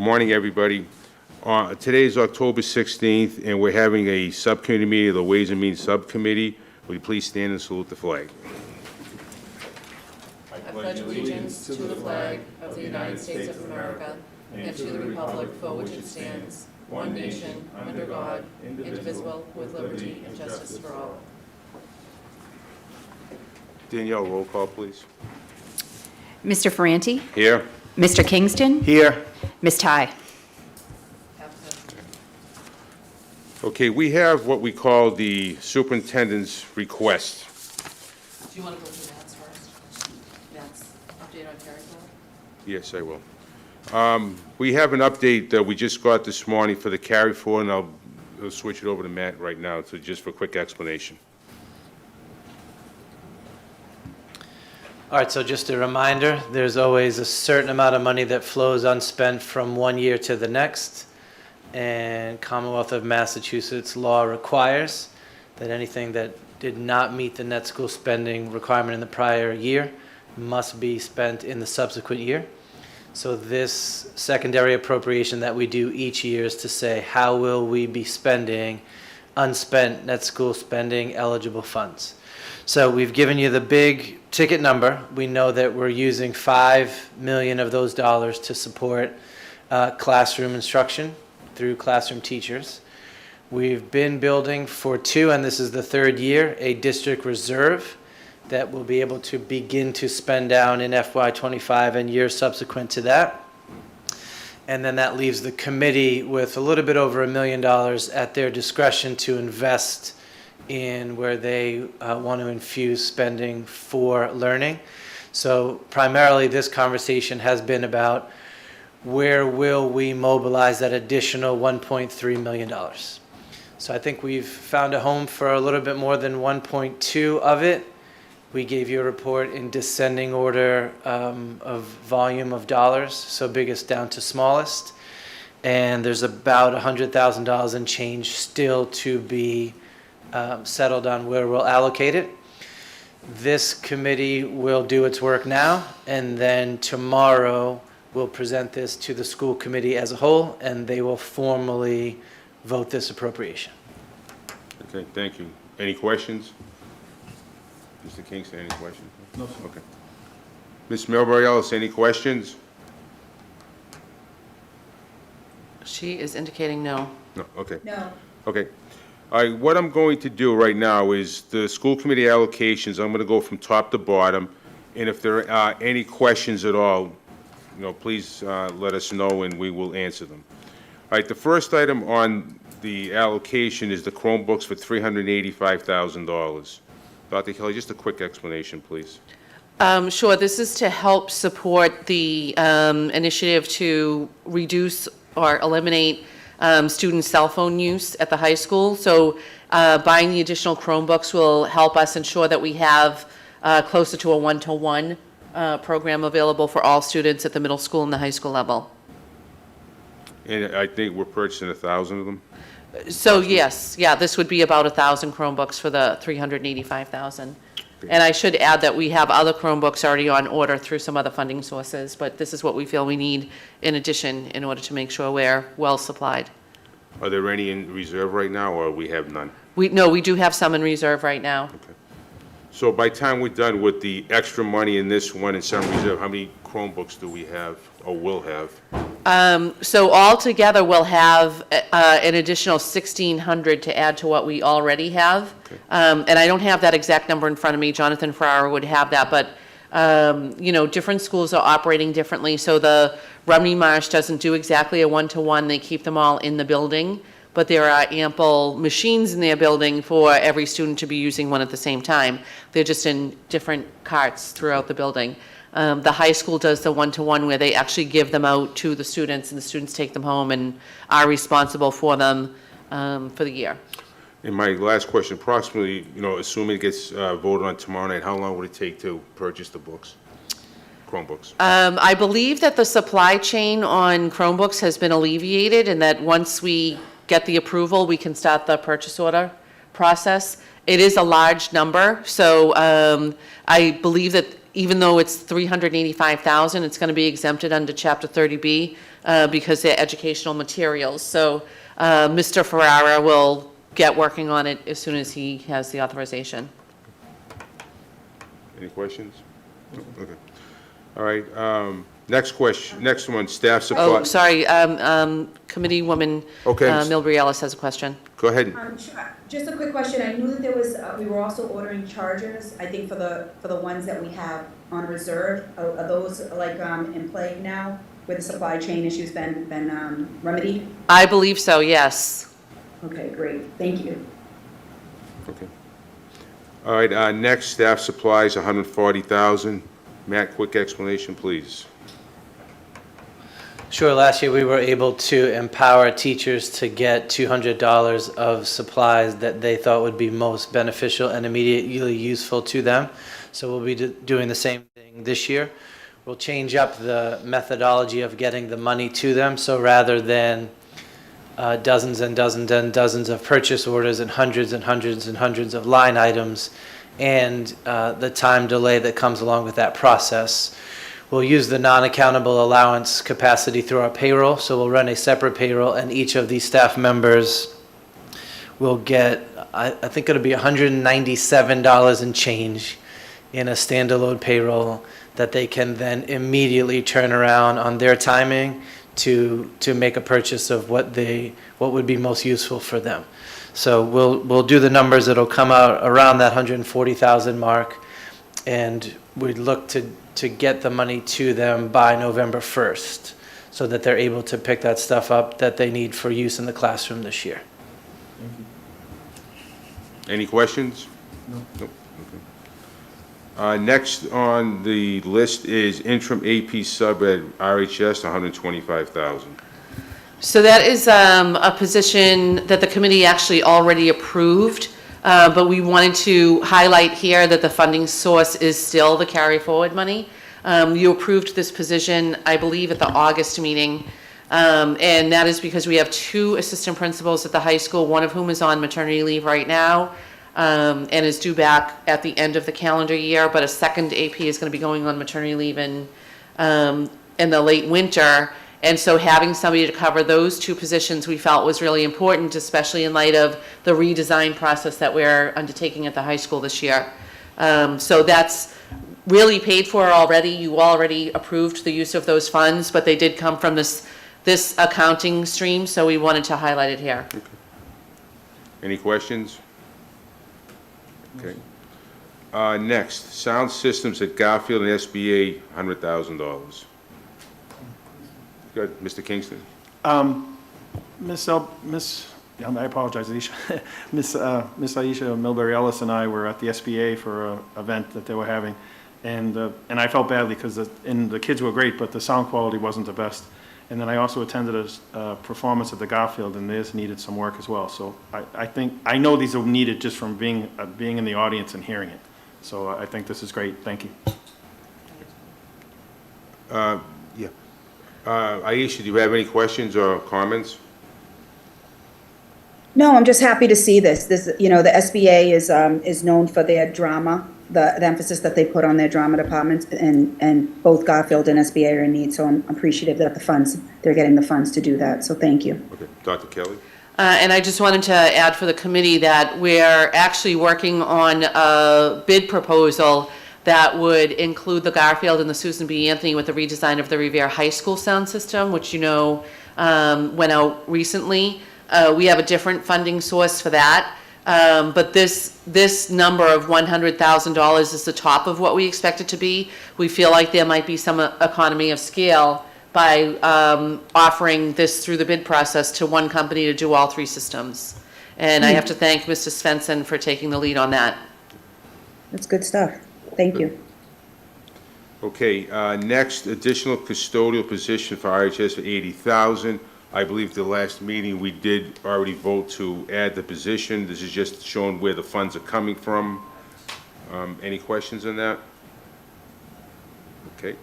Good morning, everybody. Today is October 16th, and we're having a subcommittee meeting of the Ways and Means Subcommittee. Will you please stand and salute the flag? I pledge allegiance to the flag of the United States of America and to the republic for which it stands, one nation, under God, indivisible, with liberty and justice for all. Danielle, roll call, please. Mr. Ferranti? Here. Mr. Kingston? Here. Ms. Ty? Okay, we have what we call the superintendent's request. Do you want to go through Matt's first? Matt's update on Caryville? Yes, I will. We have an update that we just got this morning for the carry forward, and I'll switch it over to Matt right now, so just for a quick explanation. All right, so just a reminder, there's always a certain amount of money that flows unspent from one year to the next. And Commonwealth of Massachusetts law requires that anything that did not meet the net school spending requirement in the prior year must be spent in the subsequent year. So this secondary appropriation that we do each year is to say, how will we be spending unspent net school spending eligible funds? So we've given you the big ticket number. We know that we're using $5 million of those dollars to support classroom instruction through classroom teachers. We've been building for 2, and this is the 3rd year, a district reserve that we'll be able to begin to spend down in FY25 and years subsequent to that. And then that leaves the committee with a little bit over $1 million at their discretion to invest in where they want to infuse spending for learning. So primarily this conversation has been about where will we mobilize that additional $1.3 million. So I think we've found a home for a little bit more than 1.2 of it. We gave you a report in descending order of volume of dollars, so biggest down to smallest. And there's about $100,000 in change still to be settled on where we'll allocate it. This committee will do its work now, and then tomorrow we'll present this to the school committee as a whole, and they will formally vote this appropriation. Okay, thank you. Any questions? Mr. Kingston, any questions? No, sir. Okay. Ms. Milbury Ellis, any questions? She is indicating no. No, okay. No. Okay. All right, what I'm going to do right now is the school committee allocations, I'm going to go from top to bottom, and if there are any questions at all, please let us know and we will answer them. All right, the first item on the allocation is the Chromebooks for $385,000. Dr. Kelly, just a quick explanation, please. Sure, this is to help support the initiative to reduce or eliminate student cell phone use at the high school. So buying the additional Chromebooks will help us ensure that we have closer to a one-to-one program available for all students at the middle school and the high school level. And I think we're purchasing 1,000 of them? So yes, this would be about 1,000 Chromebooks for the $385,000. And I should add that we have other Chromebooks already on order through some other funding sources, but this is what we feel we need in addition in order to make sure we're well supplied. Are there any in reserve right now, or we have none? No, we do have some in reserve right now. Okay. So by the time we're done with the extra money in this one and some reserve, how many Chromebooks do we have or will have? So altogether, we'll have an additional 1,600 to add to what we already have. Okay. And I don't have that exact number in front of me. Jonathan Ferrara would have that, but different schools are operating differently. So the Rumney Marsh doesn't do exactly a one-to-one. They keep them all in the building, but there are ample machines in their building for every student to be using one at the same time. They're just in different carts throughout the building. The high school does the one-to-one where they actually give them out to the students, and the students take them home and are responsible for them for the year. And my last question, approximately, assuming it gets voted on tomorrow night, how long would it take to purchase the books, Chromebooks? I believe that the supply chain on Chromebooks has been alleviated, and that once we get the approval, we can start the purchase order process. It is a large number, so I believe that even though it's $385,000, it's going to be exempted under Chapter 30B because they're educational materials. So Mr. Ferrara will get working on it as soon as he has the authorization. Any questions? No? Okay. All right, next question, next one, staff supply. Oh, sorry, Committeewoman Okay. Milbury Ellis has a question. Go ahead. Sure. Just a quick question. I knew that there was, we were also ordering chargers, I think for the ones that we have on reserve. Are those like in play now with the supply chain issues been remedied? I believe so, yes. Okay, great. Thank you. Okay. All right, next, staff supplies, 140,000. Matt, quick explanation, please. Sure, last year we were able to empower teachers to get $200 of supplies that they thought would be most beneficial and immediately useful to them. So we'll be doing the same thing this year. We'll change up the methodology of getting the money to them. So rather than dozens and dozens and dozens of purchase orders and hundreds and hundreds and hundreds of line items and the time delay that comes along with that process, we'll use the non-accountable allowance capacity through our payroll. So we'll run a separate payroll, and each of these staff members will get, I think it'll be $197 and change in a standalone payroll that they can then immediately turn around on their timing to make a purchase of what would be most useful for them. So we'll do the numbers. It'll come out around that 140,000 mark, and we'd look to get the money to them by November 1st so that they're able to pick that stuff up that they need for use in the classroom this year. Any questions? No. Nope. Okay. Next on the list is interim AP sub at RHS, 125,000. So that is a position that the committee actually already approved, but we wanted to highlight here that the funding source is still the carry forward money. You approved this position, I believe, at the August meeting, and that is because we have 2 assistant principals at the high school, one of whom is on maternity leave right now, and is due back at the end of the calendar year, but a second AP is going to be going on maternity leave in the late winter. And so having somebody to cover those 2 positions we felt was really important, especially in light of the redesign process that we're undertaking at the high school this year. So that's really paid for already. You already approved the use of those funds, but they did come from this accounting stream, so we wanted to highlight it here. Okay. Any questions? Okay. Next, sound systems at Garfield and SBA, $100,000. Good, Mr. Kingston. I apologize, Aisha. Miss Aisha Milbury Ellis and I were at the SBA for an event that they were having, and I felt badly because the kids were great, but the sound quality wasn't the best. And then I also attended a performance at the Garfield, and theirs needed some work as well. So I know these are needed just from being in the audience and hearing it. So I think this is great. Thank you. Yeah. Aisha, do you have any questions or comments? No, I'm just happy to see this. The SBA is known for their drama, the emphasis that they put on their drama departments, and both Garfield and SBA are in need. So I'm appreciative that they're getting the funds to do that. So thank you. Okay, Dr. Kelly? And I just wanted to add for the committee that we're actually working on a bid proposal that would include the Garfield and the Susan B. Anthony with the redesign of the Revere High School sound system, which went out recently. We have a different funding source for that, but this number of $100,000 is the top of what we expect it to be. We feel like there might be some economy of scale by offering this through the bid process to one company to do all 3 systems. And I have to thank Mr. Svensson for taking the lead on that. That's good stuff. Thank you. Okay, next, additional custodial position for RHS for $80,000. I believe the last meeting we did already vote to add the position. This is just showing where the funds are coming from. Any questions on that? Okay.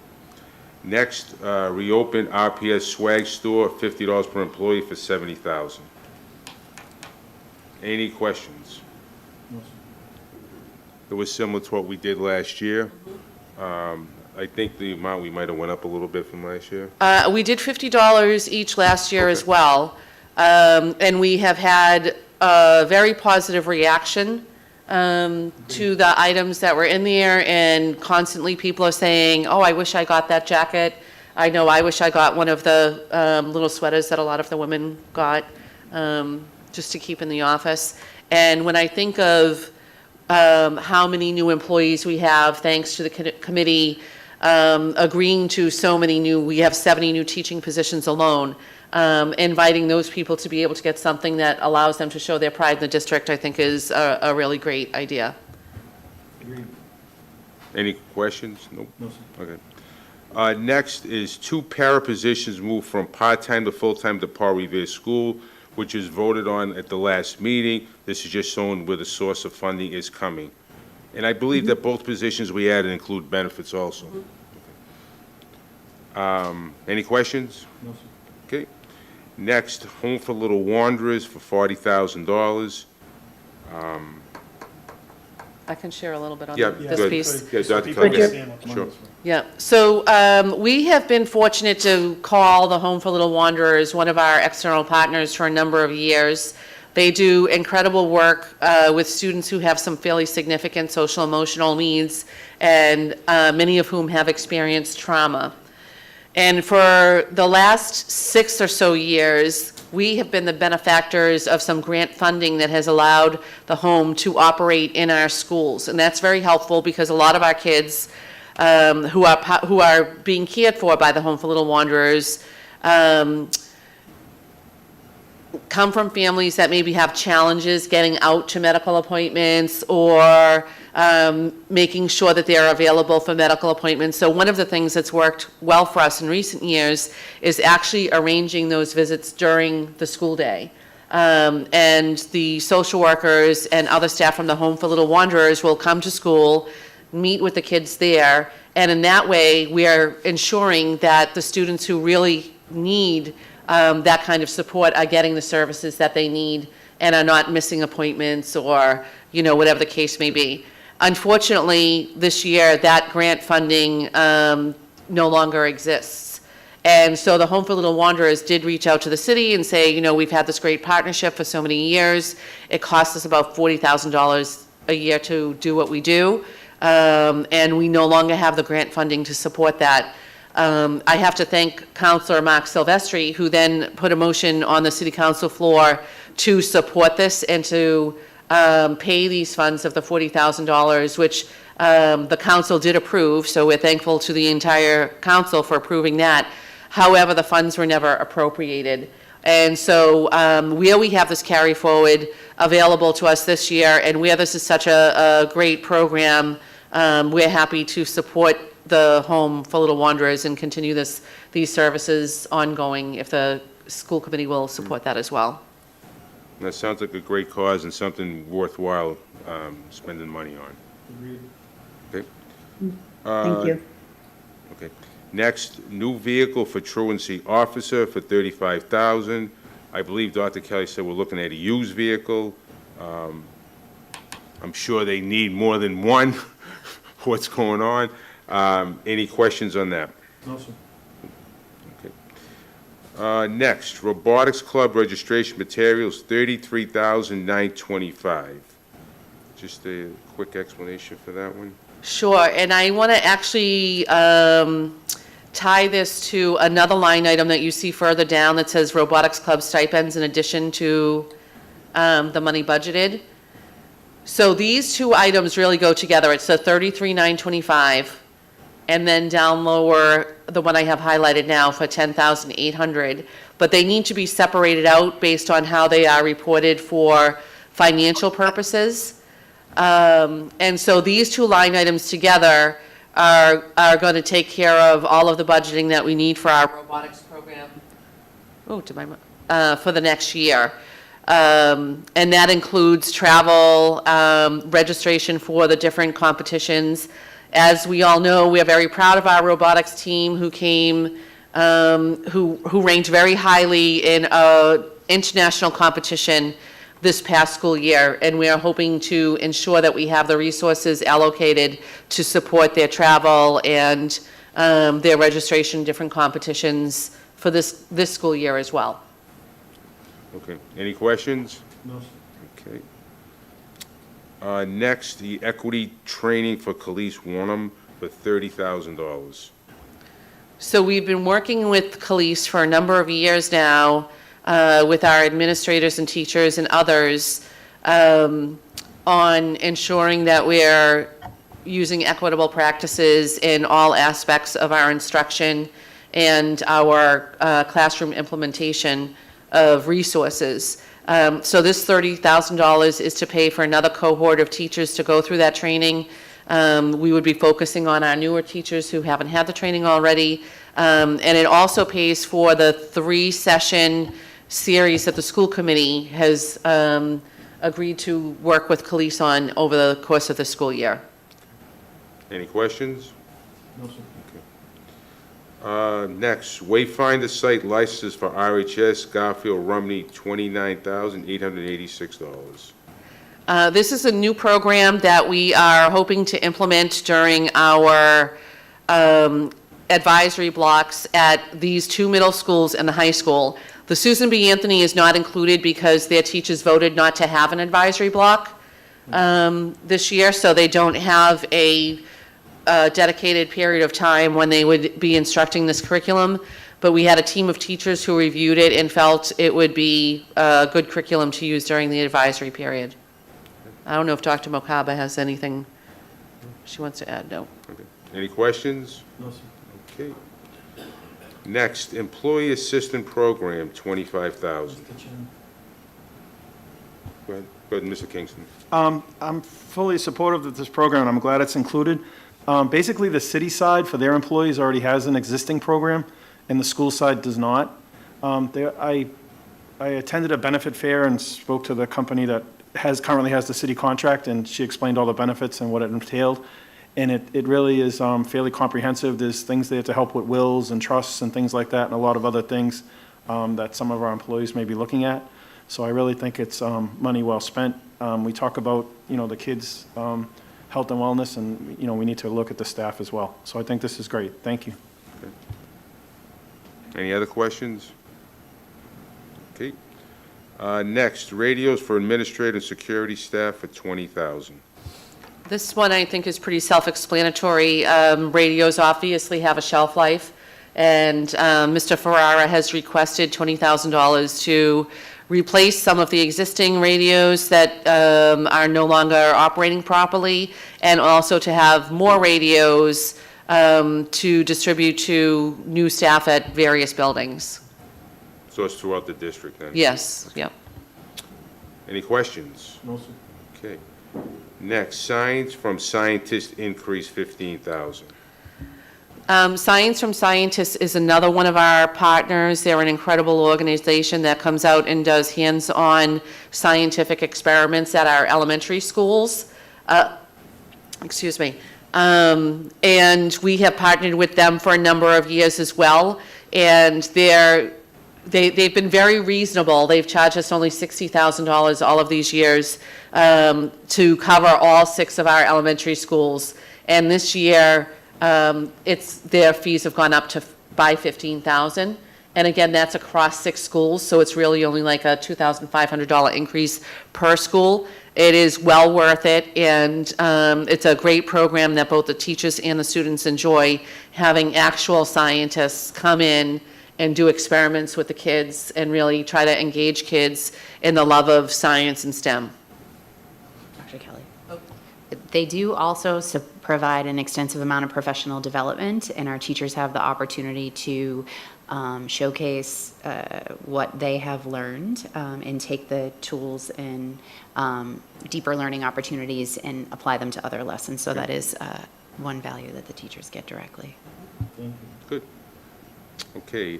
Next, reopen RPS swag store, $50 per employee for $70,000. Any questions? It was similar to what we did last year. I think the amount we might have went up a little bit from last year. We did $50 each last year as Okay. well. And we have had a very positive reaction to the items that were in there, and constantly people are saying, oh, I wish I got that jacket. I know I wish I got one of the little sweaters that a lot of the women got, just to keep in the office. And when I think of how many new employees we have, thanks to the committee agreeing to so many new, we have 70 new teaching positions alone, inviting those people to be able to get something that allows them to show their pride in the district, I think is a really great idea. Any questions? Nope. No, sir. Okay. Next is 2 para positions moved from part-time to full-time to Paul Revere School, which was voted on at the last meeting. This is just showing where the source of funding is coming. And I believe that both positions we added include benefits also. Any questions? No, sir. Okay. Next, Home for Little Wanderers for $40,000. I can share a little bit on Yeah, this good. piece. Yeah, So Dr. people Kelly. understand what the money Sure. is for. Yeah, so we have been fortunate to call the Home for Little Wanderers one of our external partners for a number of years. They do incredible work with students who have some fairly significant social emotional needs, and many of whom have experienced trauma. And for the last 6 or so years, we have been the benefactors of some grant funding that has allowed the home to operate in our schools. And that's very helpful because a lot of our kids who are being cared for by the Home for Little Wanderers come from families that maybe have challenges getting out to medical appointments, or making sure that they're available for medical appointments. So one of the things that's worked well for us in recent years is actually arranging those visits during the school day. And the social workers and other staff from the Home for Little Wanderers will come to school, meet with the kids there, and in that way, we are ensuring that the students who really need that kind of support are getting the services that they need and are not missing appointments, or, you know, whatever the case may be. Unfortunately, this year, that grant funding no longer exists. And so the Home for Little Wanderers did reach out to the city and say, you know, we've had this great partnership for so many years. It costs us about $40,000 a year to do what we do. And we no longer have the grant funding to support that. I have to thank Councilor Mark Silvestri, who then put a motion on the city council floor to support this and to pay these funds of the $40,000, which the council did approve, so we're thankful to the entire council for approving that. However, the funds were never appropriated. And so where we have this carry forward available to us this year, and where this is such a great program, we're happy to support the Home for Little Wanderers and continue these services ongoing, if the school committee will support that as well. That sounds like a great cause and something worthwhile spending money on. Agreed. Okay. Thank you. Okay. Next, new vehicle for truancy officer for $35,000. I believe Dr. Kelly said we're looking at a used vehicle. I'm sure they need more than one. What's going on? Any questions on that? No, sir. Next, robotics club registration materials, $33,925. Just a quick explanation for that one. Sure, and I want to actually tie this to another line item that you see further down that says robotics club stipends in addition to the money budgeted. So these two items really go together. It's the $33,925, and then down lower, the one I have highlighted now for $10,800. But they need to be separated out based on how they are reported for financial purposes. And so these two line items together are going to take care of all of the budgeting that we need for our robotics program. Oh, for the next year. And that includes travel, registration for the different competitions. As we all know, we are very proud of our robotics team who came, who ranked very highly in an international competition this past school year, and we are hoping to ensure that we have the resources allocated to support their travel and their registration in different competitions for this school year as well. Okay, any questions? No, Okay. Next, the equity training for Khalees Warnham for $30,000. So we've been working with Khalees for a number of years now, with our administrators and teachers and others, on ensuring that we're using equitable practices in all aspects of our instruction and our classroom implementation of resources. So this $30,000 is to pay for another cohort of teachers to go through that training. We would be focusing on our newer teachers who haven't had the training already. And it also pays for the 3-session series that the school committee has agreed to work with Khalees on over the course of the school year. Any questions? no, sir. Next, Wayfinder site licenses for RHS Garfield Rumney, $29,886. This is a new program that we are hoping to implement during our advisory blocks at these 2 middle schools and the high school. The Susan B. Anthony is not included because their teachers voted not to have an advisory block this year, so they don't have a dedicated period of time when they would be instructing this curriculum. But we had a team of teachers who reviewed it and felt it would be a good curriculum to use during the advisory period. I don't know if Dr. Mokaba has anything she wants to add. No. Okay. Any questions? No, sir. Okay. Next, Employee Assistant Program, $25,000. Mr. Chairman. Go ahead, Mr. Kingston. I'm fully supportive of this program, and I'm glad it's included. Basically, the city side for their employees already has an existing program, and the school side does not. I attended a benefit fair and spoke to the company that currently has the city contract, and she explained all the benefits and what it entailed. And it really is fairly comprehensive. There's things there to help with wills and trusts and things like that, and a lot of other things that some of our employees may be looking at. So I really think it's money well spent. We talk about, the kids' health and wellness, and, we need to look at the staff as well. So I think this is great. Thank you. Any other questions? Okay. Next, radios for administrative and security staff for $20,000. This one I think is pretty self-explanatory. Radios obviously have a shelf life, and Mr. Ferrara has requested $20,000 to replace some of the existing radios that are no longer operating properly, and also to have more radios to distribute to new staff at various buildings. So it's throughout the district then? Yes, yep. Any questions? No, sir. Okay. Next, Science from Scientists increase $15,000. Science from Scientists is another one of our partners. They're an incredible organization that comes out and does hands-on scientific experiments at our elementary schools. Excuse me. And we have partnered with them for a number of years as well. And they've been very reasonable. They've charged us only $60,000 all of these years to cover all 6 of our elementary schools. And this year, their fees have gone up by $15,000. And again, that's across 6 schools, so it's really only like a $2,500 increase per school. It is well worth it, and it's a great program that both the teachers and the students enjoy, having actual scientists come in and do experiments with the kids and really try to engage kids in the love of science and STEM. Dr. Kelly. They do also provide an extensive amount of professional development, and our teachers have the opportunity to showcase what they have learned and take the tools and deeper learning opportunities and apply them to other lessons. So that is one value that the teachers get directly. Good. Okay,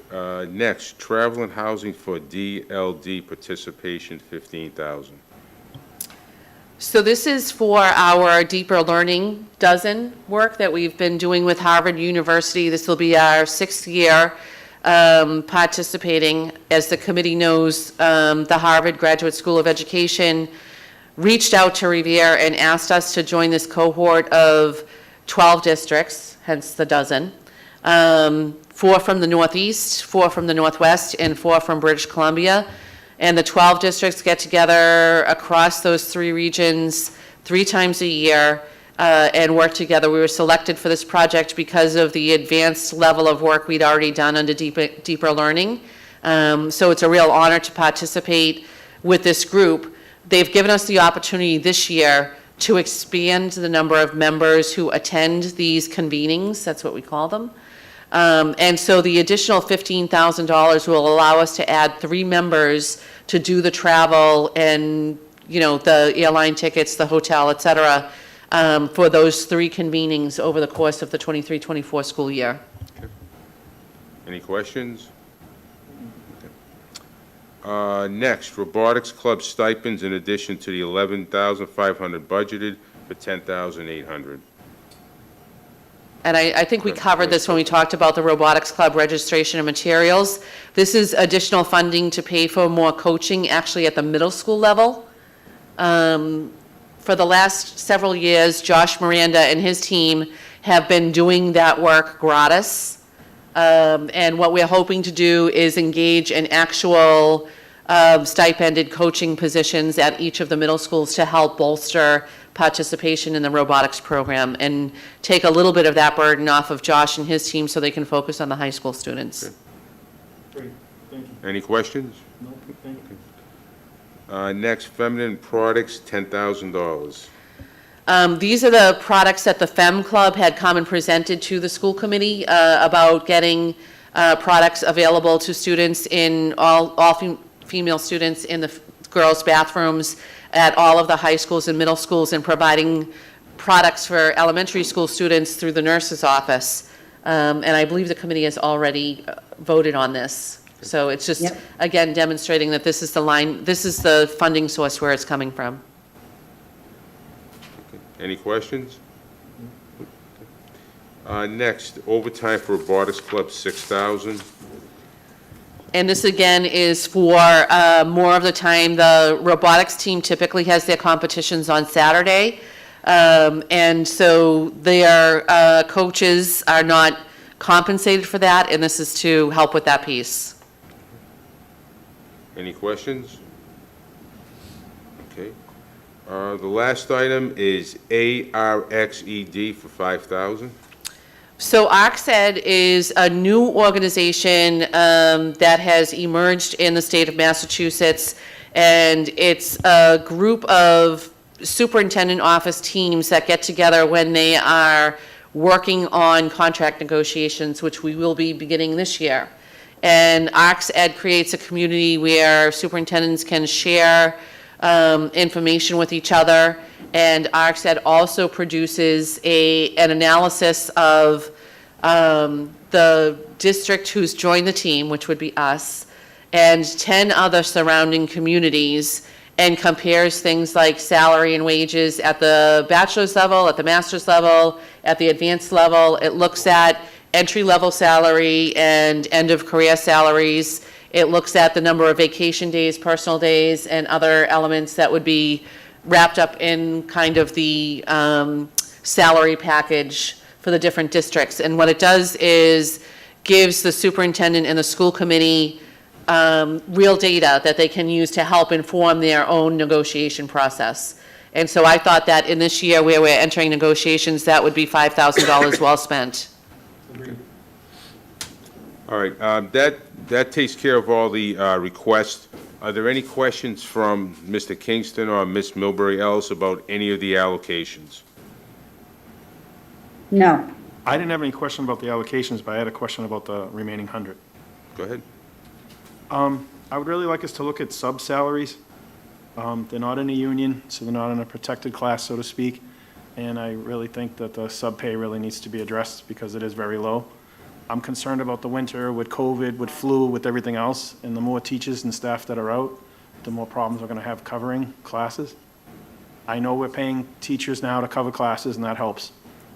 next, travel and housing for DLD participation, $15,000. So this is for our deeper learning dozen work that we've been doing with Harvard University. This will be our 6th year. participating. As the committee knows, the Harvard Graduate School of Education reached out to Revere and asked us to join this cohort of 12 districts, hence the dozen. 4 from the Northeast, 4 from the Northwest, and 4 from British Columbia. And the 12 districts get together across those 3 regions 3 times a year and work together. We were selected for this project because of the advanced level of work we'd already done under deeper learning. So it's a real honor to participate with this group. They've given us the opportunity this year to expand the number of members who attend these convenings, that's what we call them. And so the additional $15,000 will allow us to add 3 members to do the travel and, you know, the airline tickets, the hotel, et cetera, for those 3 convenings over the course of the 23-24 school year. Any questions? Next, robotics club stipends in addition to the $11,500 budgeted for $10,800. And I think we covered this when we talked about the robotics club registration and materials. This is additional funding to pay for more coaching, actually at the middle school level. For the last several years, Josh Miranda and his team have been doing that work gratis. And what we're hoping to do is engage in actual stipended coaching positions at each of the middle schools to help bolster participation in the robotics program and take a little bit of that burden off of Josh and his team so they can focus on the high school students. Great, thank you. Any questions? No, thank you. Next, feminine products, $10,000. These are the products that the FEM Club had come and presented to the school committee about getting products available to students in all female students in the girls' bathrooms at all of the high schools and middle schools, and providing products for elementary school students through the nurse's office. And I believe the committee has already voted on this. So it's just, Yep. again, demonstrating that this is the funding source where it's coming from. Any questions? Next, overtime for robotics club, $6,000. And this again is for more of the time. The robotics team typically has their competitions on Saturday. And so their coaches are not compensated for that, and this is to help with that piece. Any questions? Okay. The last item is ARXED for $5,000. So ARCSED is a new organization that has emerged in the state of Massachusetts, and it's a group of superintendent office teams that get together when they are working on contract negotiations, which we will be beginning this year. And ARCSED creates a community where superintendents can share information with each other, and ARCSED also produces an analysis of the district who's joined the team, which would be us, and 10 other surrounding communities, and compares things like salary and wages at the bachelor's level, at the master's level, at the advanced level. It looks at entry-level salary and end-of-career salaries. It looks at the number of vacation days, personal days, and other elements that would be wrapped up in kind of the salary package for the different districts. And what it does is gives the superintendent and the school committee real data that they can use to help inform their own negotiation process. And so I thought that in this year where we're entering negotiations, that would be $5,000 well spent. All right, that takes care of all the requests. Are there any questions from Mr. Kingston or Ms. Milbury Ellis about any of the allocations? No. I didn't have any question about the allocations, but I had a question about the remaining 100. Go ahead. I would really like us to look at sub-salaries. They're not in a union, so they're not in a protected class, so to speak. And I really think that the sub-pay really needs to be addressed because it is very low. I'm concerned about the winter with COVID, with flu, with everything else. And the more teachers and staff that are out, the more problems we're going to have covering classes. I know we're paying teachers now to cover classes, and that helps.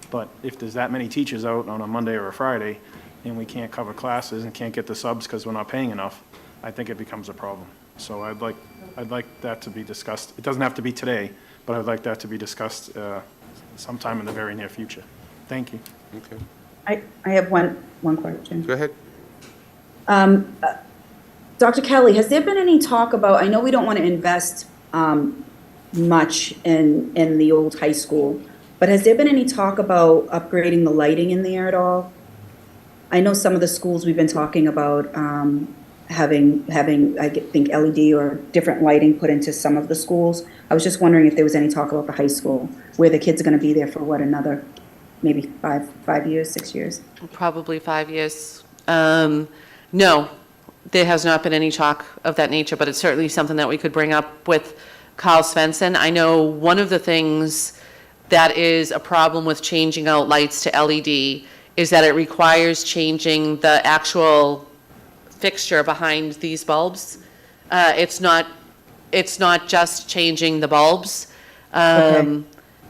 But if there's that many teachers out on a Monday or a Friday, and we can't cover classes and can't get the subs because we're not paying enough, I think it becomes a problem. So I'd like that to be discussed. It doesn't have to be today, but I'd like that to be discussed sometime in the very near future. Thank you. Okay, I have one question. go ahead. Dr. Kelly, has there been any talk about, I know we don't want to invest much in the old high school, but has there been any talk about upgrading the lighting in there at all? I know some of the schools we've been talking about having, I think, LED or different lighting put into some of the schools. I was just wondering if there was any talk about the high school, where the kids are going to be there for what, another, maybe 5 years, 6 years? Probably 5 years. No, there has not been any talk of that nature, but it's certainly something that we could bring up with Carl Svensson. I know one of the things that is a problem with changing out lights to LED is that it requires changing the actual fixture behind these bulbs. It's not just changing the bulbs. Okay.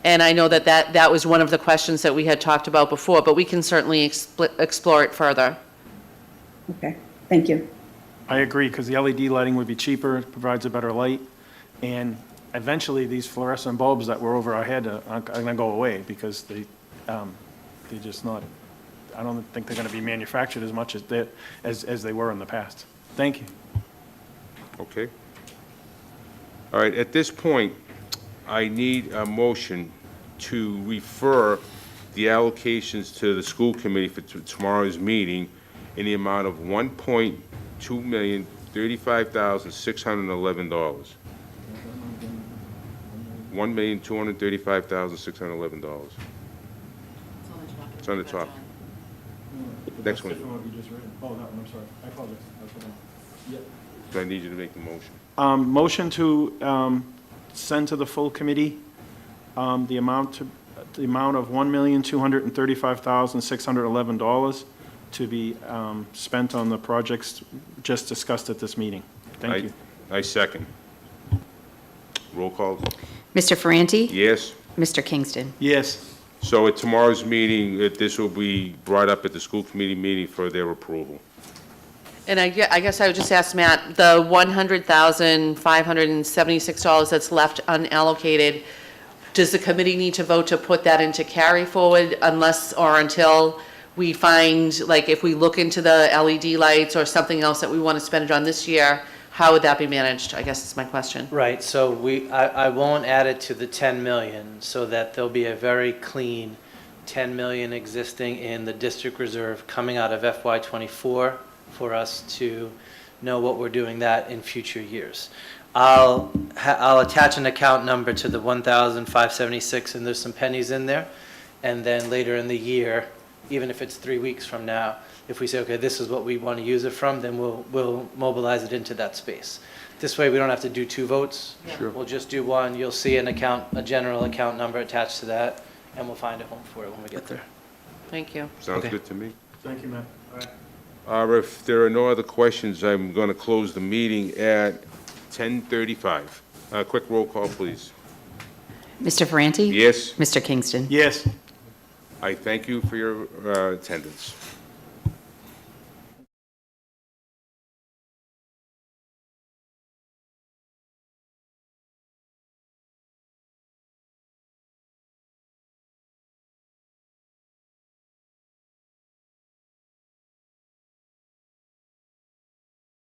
And I know that was one of the questions that we had talked about before, but we can certainly explore it further. Okay, thank you. I agree, because the LED lighting would be cheaper, it provides a better light, and eventually these fluorescent bulbs that were over our head are going to go away because they're just not, I don't think they're going to be manufactured as much as they were in the past. Thank you. Okay. All right, at this point, I need a motion to refer the allocations to the school committee for tomorrow's meeting in the amount of $1,235,611. $1,235,611. It's on the top. Next one. What you just read. Oh, that one, I'm sorry. I apologize. So I need you to make the motion. Motion to send to the full committee the amount of $1,235,611 to be spent on the projects just discussed at this meeting. Thank you. I second. Roll call. Mr. Ferranti? Yes. Mr. Kingston? Yes. So at tomorrow's meeting, this will be brought up at the school committee meeting for their approval. And I guess I would just ask Matt, the $100,576 that's left unallocated, does the committee need to vote to put that into carry forward unless or until we find, like, if we look into the LED lights or something else that we want to spend it on this year, how would that be managed? I guess is my question. Right, so I won't add it to the 10 million, so that there'll be a very clean 10 million existing in the district reserve coming out of FY '24 for us to know what we're doing that in future years. I'll attach an account number to the 1,576, and there's some pennies in there, and then later in the year, even if it's 3 weeks from now, if we say, okay, this is what we want to use it from, then we'll mobilize it into that space. This way, we don't have to do 2 votes. Sure. We'll just do one. You'll see a general account number attached to that, and we'll find a home for it when we get there. Thank you. Sounds Okay. good to me. Thank you, Matt. All right. If there are no other questions, I'm going to close the meeting at 10:35. Quick roll call, please. Mr. Ferranti? Yes, Mr. Kingston? Yes. I thank you for your attendance.